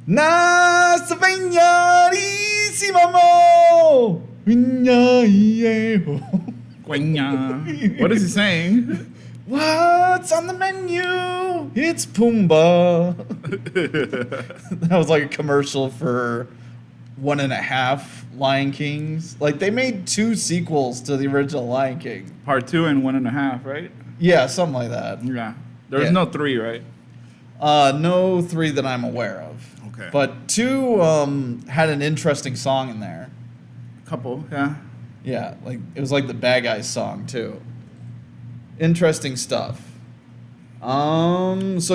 Nasvegnarissimamo! What is he saying? What's on the menu? It's Pumbaa. That was like a commercial for 1.5 Lion Kings. Like, they made 2 sequels to the original Lion King. Part 2 and 1.5, right? Yeah, something like that. Yeah. There's no 3, right? No 3 that I'm aware of. Okay. But 2 had an interesting song in there. Couple, yeah. Yeah, like it was like the Bad Guys song too. Interesting stuff. Thanks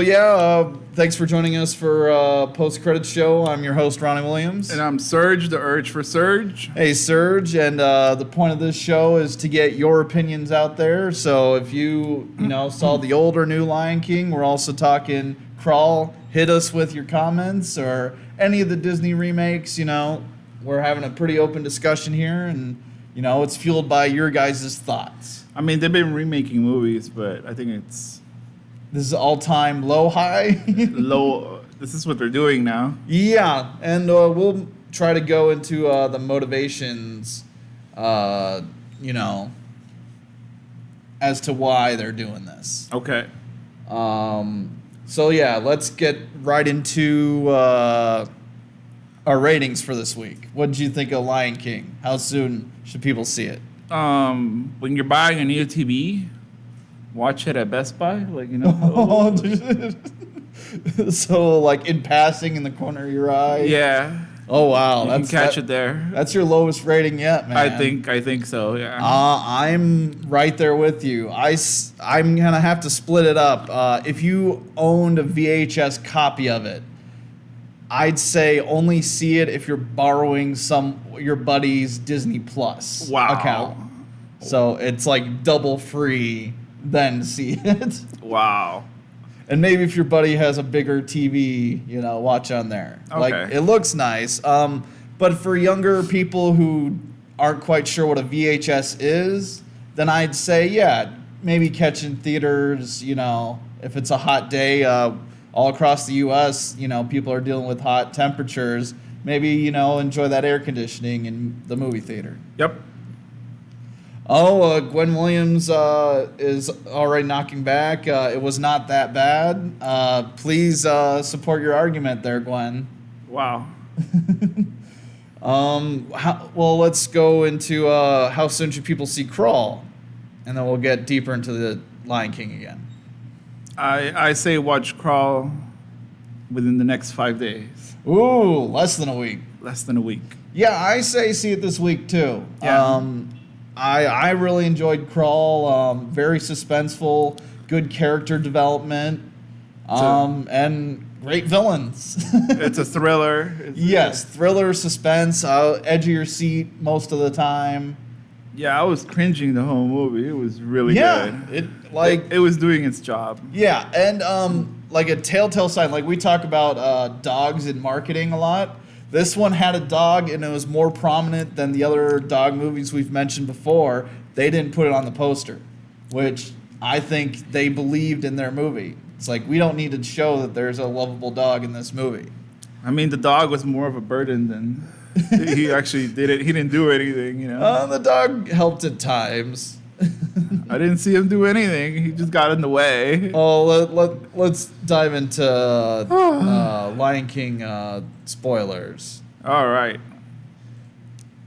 for joining us for post credits show. I'm your host Ronnie Williams, And I'm Serge, the Urge for Surge. Hey Serge, and the point of this show is to get your opinions out there. So if you saw the old or new Lion King, we're also talking Crawl. Hit us with your comments or any of the Disney remakes. We're having a pretty open discussion here, and it's fueled by your guys' thoughts. I mean, they've been remaking movies, but I think it's This is all-time low-high. low. This is what they're doing now. Yeah, and we'll try to go into the motivations, as to why they're doing this. Okay. Let's get right into our ratings for this week. What did you think of Lion King? How soon should people see it? When you're buying a new TV, watch it at Best Buy. So, like, in passing in the corner of your eye? Yeah. Oh, wow. You can catch it there. That's your lowest rating yet, man. I think so, yeah. I'm right there with you. I'm going to have to split it up. If you owned a VHS copy of it, I'd say only see it if you're borrowing your buddy's Disney Plus account. So it's like double free, then see it. Wow. And maybe if your buddy has a bigger TV, watch on there. Okay. Like, it looks nice. But for younger people who aren't quite sure what a VHS is, then I'd say, maybe catch in theaters, if it's a hot day, all across the U.S., people are dealing with hot temperatures. Maybe, enjoy that air conditioning in the movie theater. Yep. Oh, Gwen Williams is already knocking back. It was not that bad. Please support your argument there, Gwen. Wow. Let's go into how soon should people see Crawl, and then we'll get deeper into the Lion King again. I say watch Crawl within the next 5 days. Ooh, less than a week. Less than a week. Yeah, I say see it this week too. Yeah. I really enjoyed Crawl. Very suspenseful, good character development, and great villains. It's a thriller. Thriller, suspense, edge of your seat most of the time. Yeah, I was cringing the whole movie. It was really good. It was doing its job. Yeah, and like a telltale sign. Like, we talk about dogs in marketing a lot. This one had a dog, and it was more prominent than the other dog movies we've mentioned before. They didn't put it on the poster, which I think they believed in their movie. It's like, we don't need to show that there's a lovable dog in this movie. I mean, the dog was more of a burden than he actually did it. He didn't do anything, The dog helped at times. I didn't see him do anything. He just got in the way. Oh, let's dive into Lion King spoilers. All right.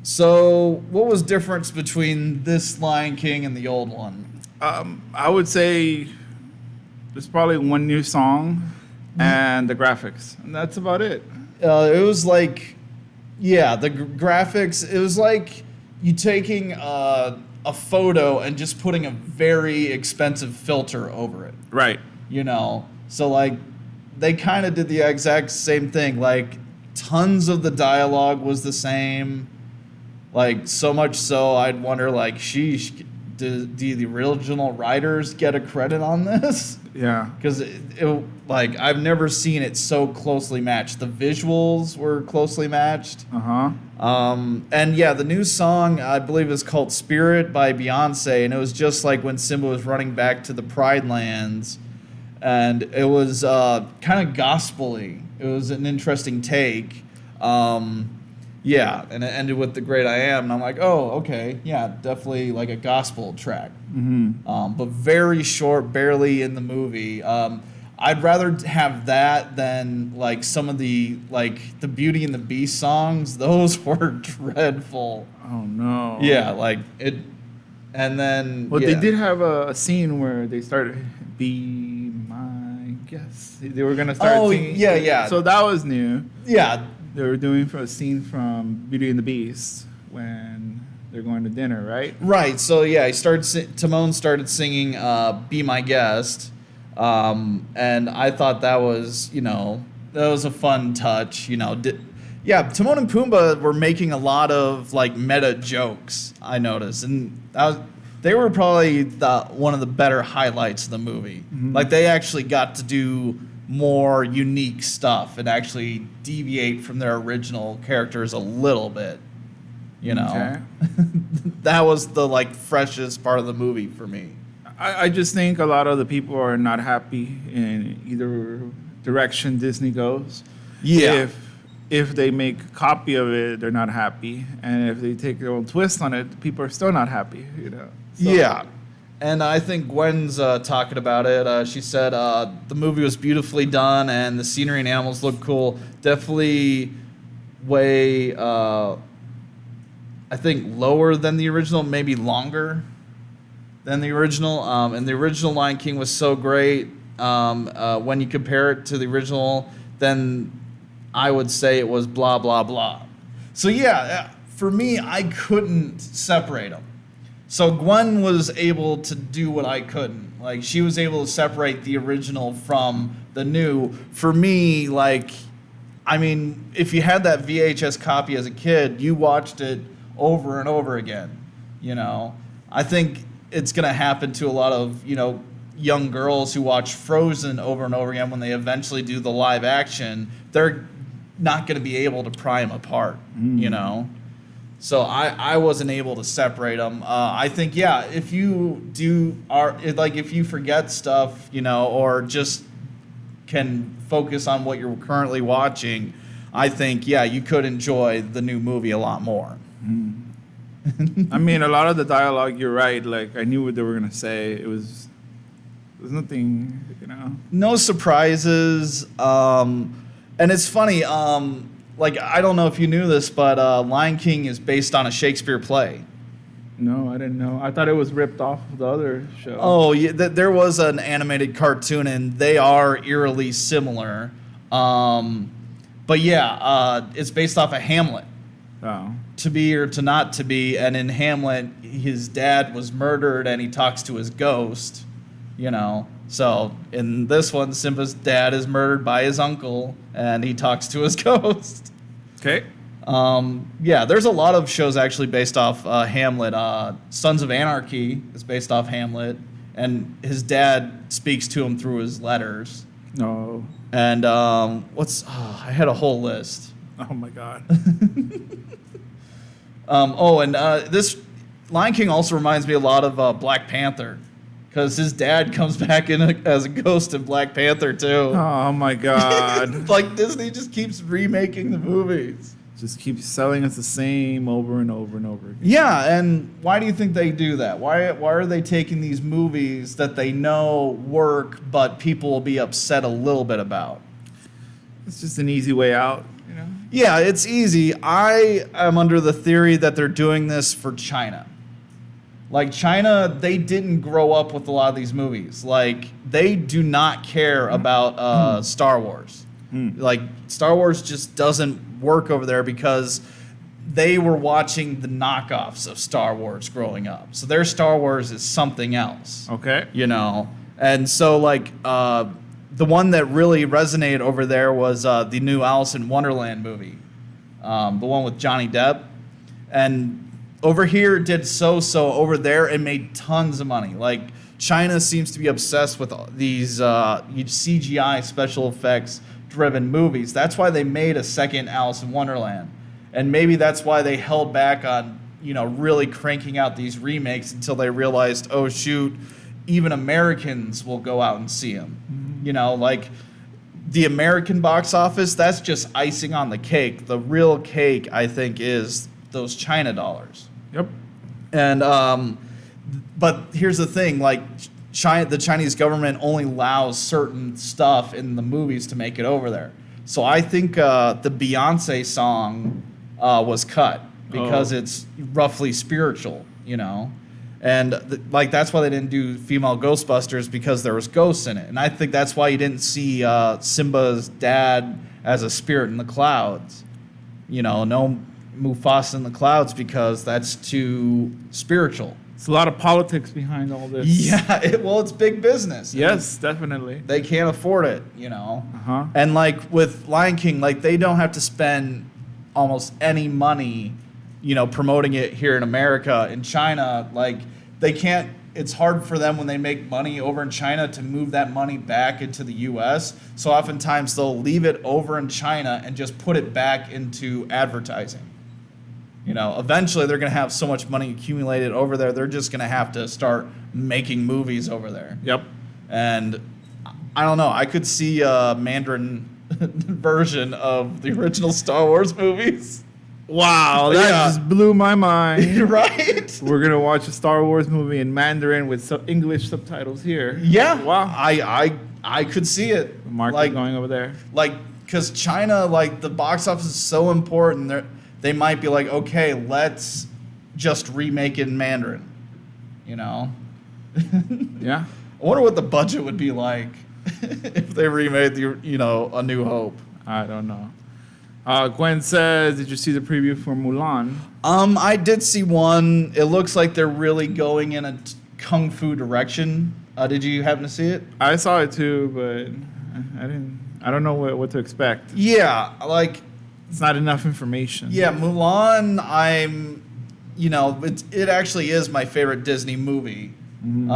So, what was difference between this Lion King and the old one? I would say there's probably one new song and the graphics, and that's about it. It was like, the graphics. It was like you taking a photo and just putting a very expensive filter over it. Right. So like they kind of did the exact same thing. Like, tons of the dialogue was the same. Like, so much so I'd wonder, like, sheesh, do the original writers get a credit on this? Yeah. Because I've never seen it so closely matched. The visuals were closely matched. The new song, I believe, is called Spirit by Beyonce, and it was just like when Simba was running back to the Pride Lands, and it was kind of gospel-y. It was an interesting take. Yeah, and it ended with "The Great I Am," and I'm like, oh, okay, yeah, definitely like a gospel track. But very short, barely in the movie. I'd rather have that than like some of the like the Beauty and the Beast songs. Those were dreadful. Oh no. Yeah, like it, and then Well, yeah. they did have a scene where they started "Be My Guest." They were gonna start Oh, singing. yeah, yeah. So that was new. Yeah, They were doing for a scene from Beauty and the Beast when they're going to dinner, right? right. So yeah, Timon started singing "Be My Guest," and I thought that was that was a fun touch. Yeah, Timon and Pumbaa were making a lot of like meta jokes. I noticed, and they were probably one of the better highlights of the movie. Like they actually got to do more unique stuff and actually deviate from their original characters a little bit. Okay. That was the like freshest part of the movie for me. I just think a lot of the people are not happy in either direction Disney goes. Yeah. If they make a copy of it, they're not happy, and if they take their own twist on it, people are still not happy. So, Yeah. And I think Gwen's talking about it. She said the movie was beautifully done and the scenery and animals look cool. Definitely way, I think, lower than the original, maybe longer than the original. And the original Lion King was so great. When you compare it to the original, then I would say it was blah, blah, blah. So yeah, for me, I couldn't separate them. So Gwen was able to do what I couldn't. Like, she was able to separate the original from the new. For me, like, I mean, if you had that VHS copy as a kid, you watched it over and over again, I think it's going to happen to a lot of, young girls who watch Frozen over and over again when they eventually do the live action. They're not going to be able to pry them apart, So I wasn't able to separate them. I think, yeah, if you if you forget stuff, or just can focus on what you're currently watching, I think, yeah, you could enjoy the new movie a lot more. I mean, a lot of the dialogue, you're right. Like, I knew what they were gonna say. There's nothing, No surprises. And it's funny. Like, I don't know if you knew this, but Lion King is based on a Shakespeare play. No, I didn't know. I thought it was ripped off of the other show. Oh, yeah, there was an animated cartoon, and they are eerily similar. But yeah, it's based off of Hamlet. Oh. To be or to not to be, and in Hamlet, his dad was murdered, and he talks to his ghost. So in this one, Simba's dad is murdered by his uncle, and he talks to his ghost. Okay. Yeah, there's a lot of shows actually based off Hamlet. Sons of Anarchy is based off Hamlet, and his dad speaks to him through his letters. No. And I had a whole list. Oh my God. This Lion King also reminds me a lot of Black Panther, because his dad comes back in as a ghost in Black Panther too. Oh my God. Like, Disney just keeps remaking the movies. Just keep selling us the same over and over and over again. Yeah, and why do you think they do that? Why are they taking these movies that they know work, but people will be upset a little bit about? It's just an easy way out, Yeah, it's easy. I am under the theory that they're doing this for China. Like, China, they didn't grow up with a lot of these movies. Like, they do not care about Star Wars. Like, Star Wars just doesn't work over there because they were watching the knockoffs of Star Wars growing up. So their Star Wars is something else. Okay. And so, like, the one that really resonated over there was the new Alice in Wonderland movie, the one with Johnny Depp. And over here it did so. Over there it made tons of money. Like, China seems to be obsessed with these CGI special effects driven movies. That's why they made a second Alice in Wonderland. And maybe that's why they held back on, really cranking out these remakes until they realized, oh shoot, even Americans will go out and see them. You know, like the American box office, that's just icing on the cake. The real cake, I think, is those China dollars. Yep. And but here's the thing, like the Chinese government only allows certain stuff in the movies to make it over there. So I think the Beyonce song was cut because it's roughly spiritual, you know. And like that's why they didn't do female Ghostbusters, because there was ghosts in it. And I think that's why you didn't see Simba's dad as a spirit in the clouds. You know, no Mufasa in the clouds, because that's too spiritual. It's a lot of politics behind all this. Yeah, it's big business. Yes, definitely. They can't afford it, you know. Uh-huh. And like with Lion King, like they don't have to spend almost any money, you know, promoting it here in America. In China, like they can't. It's hard for them when they make money over in China to move that money back into the U.S. So oftentimes they'll leave it over in China and just put it back into advertising. You know, eventually they're going to have so much money accumulated over there, they're just going to have to start making movies over there. Yep. And I don't know, I could see a Mandarin version of the original Star Wars movies. Wow, that just blew my mind. Right? We're going to watch a Star Wars movie in Mandarin with English subtitles here. Yeah. Wow. I could see it. The market like, going over there. Like, because China, like, the box office is so important. They might be like, okay, let's just remake it in Mandarin, you know? Yeah. I wonder what the budget would be like if they remade A New Hope. I don't know. Gwen says, did you see the preview for Mulan? I did see one. It looks like they're really going in a kung fu direction. Did you happen to see it? I saw it too, but I don't know what to expect. Yeah, like... It's not enough information. Yeah, Mulan, it actually is my favorite Disney movie. Mm-hmm.